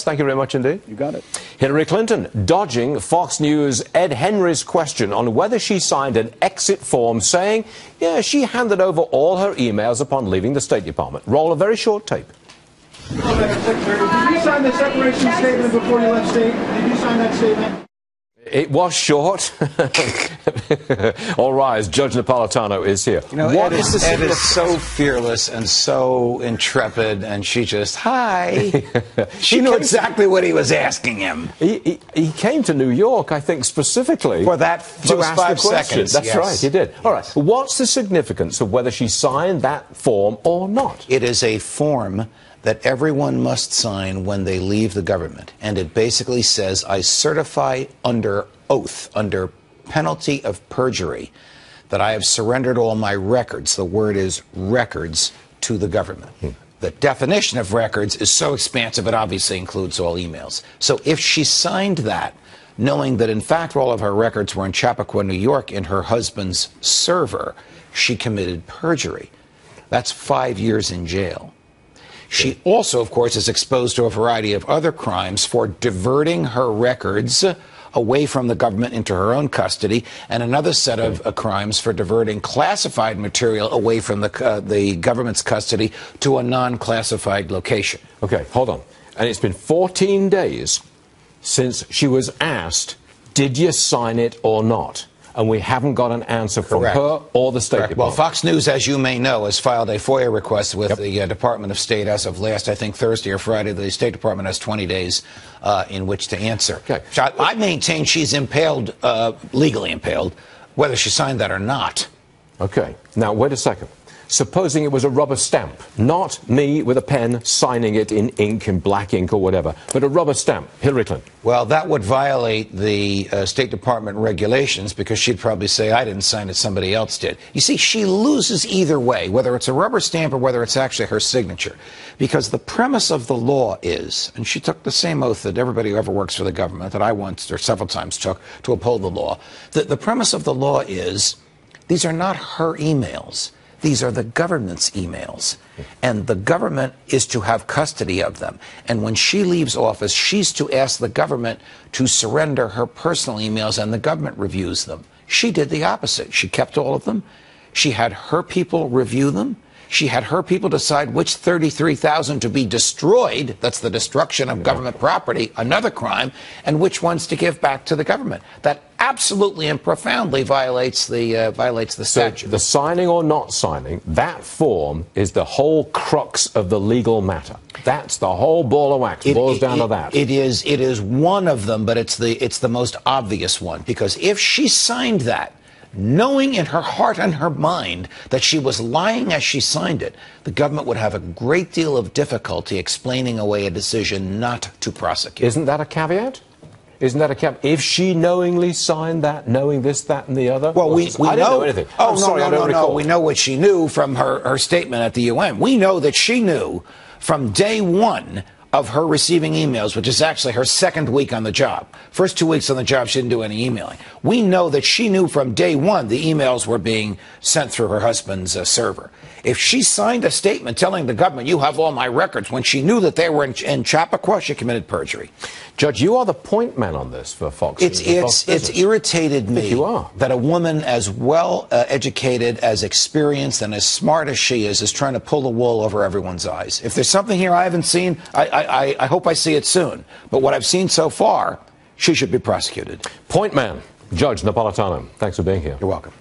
Thank you very much indeed. You got it. Hillary Clinton dodging Fox News' Ed Henry's question on whether she signed an exit form saying, yeah, she handed over all her emails upon leaving the State Department. Roll a very short tape. Madam Secretary, did you sign the separation statement before you left state? Did you sign that statement? It was short. All rise. Judge Napolitano is here. You know, Ed is so fearless and so intrepid, and she just, hi. She knew exactly what he was asking him. He came to New York, I think, specifically for that to ask 5 the question. seconds. That's yes. right, he did. Yes. All right. What's the significance of whether she signed that form or not? It is a form that everyone must sign when they leave the government. And it basically says, I certify under oath, under penalty of perjury, that I have surrendered all my records. The word is records to the government. The definition of records is so expansive, it obviously includes all emails. So if she signed that, knowing that in fact all of her records were in Chappaqua, New York, in her husband's server, she committed perjury. That's 5 years in jail. She also, of course, is exposed to a variety of other crimes for diverting her records away from the government into her own custody, and another set of crimes for diverting classified material away from the government's custody to a non-classified location. Okay, hold on. And it's been 14 days since she was asked, did you sign it or not? And we haven't got an answer from her or the State Department. Well, Fox News, as you may know, has filed a FOIA request with the Department of State as of last, I think, Thursday or Friday. The State Department has 20 days in which to answer. Okay. I maintain she's impaled, legally impaled, whether she signed that or not. Okay. Now, wait a second. Supposing it was a rubber stamp, not me with a pen signing it in ink, in black ink or whatever, but a rubber stamp, Hillary Clinton. Well, that would violate the State Department regulations, because she'd probably say, I didn't sign it, somebody else did. You see, she loses either way, whether it's a rubber stamp or whether it's actually her signature, because the premise of the law is, and she took the same oath that everybody who ever works for the government, that I once or several times took to uphold the law, the premise of the law is, these are not her emails. These are the government's emails, and the government is to have custody of them. And when she leaves office, she's to ask the government to surrender her personal emails, and the government reviews them. She did the opposite. She kept all of them. She had her people review them. She had her people decide which 33,000 to be destroyed, that's the destruction of government property, another crime, and which ones to give back to the government. That absolutely and profoundly violates the statute. So the signing or not signing, that form is the whole crux of the legal matter. That's the whole ball of wax. It boils down to that. It is one of them, but it's the most obvious one, because if she signed that, knowing in her heart and her mind that she was lying as she signed it, the government would have a great deal of difficulty explaining away a decision not to prosecute. Isn't that a caveat? Isn't that a caveat? If she knowingly signed that, knowing this, that, and the other? Well, we I didn't know anything. Oh, no. We know what she knew from her statement at the UN. We know that she knew from day one of her receiving emails, which is actually her second week on the job. First 2 weeks on the job, she didn't do any emailing. We know that she knew from day one the emails were being sent through her husband's server. If she signed a statement telling the government, you have all my records, when she knew that they were in Chappaqua, she committed perjury. Judge, you are the point man on this for Fox News. It's irritated me that a woman as well educated, as experienced, and as smart as she is trying to pull the wool over everyone's eyes. If there's something here I haven't seen, I hope I see it soon. But what I've seen so far, she should be prosecuted. Point man, Judge Napolitano, thanks for being here. You're welcome.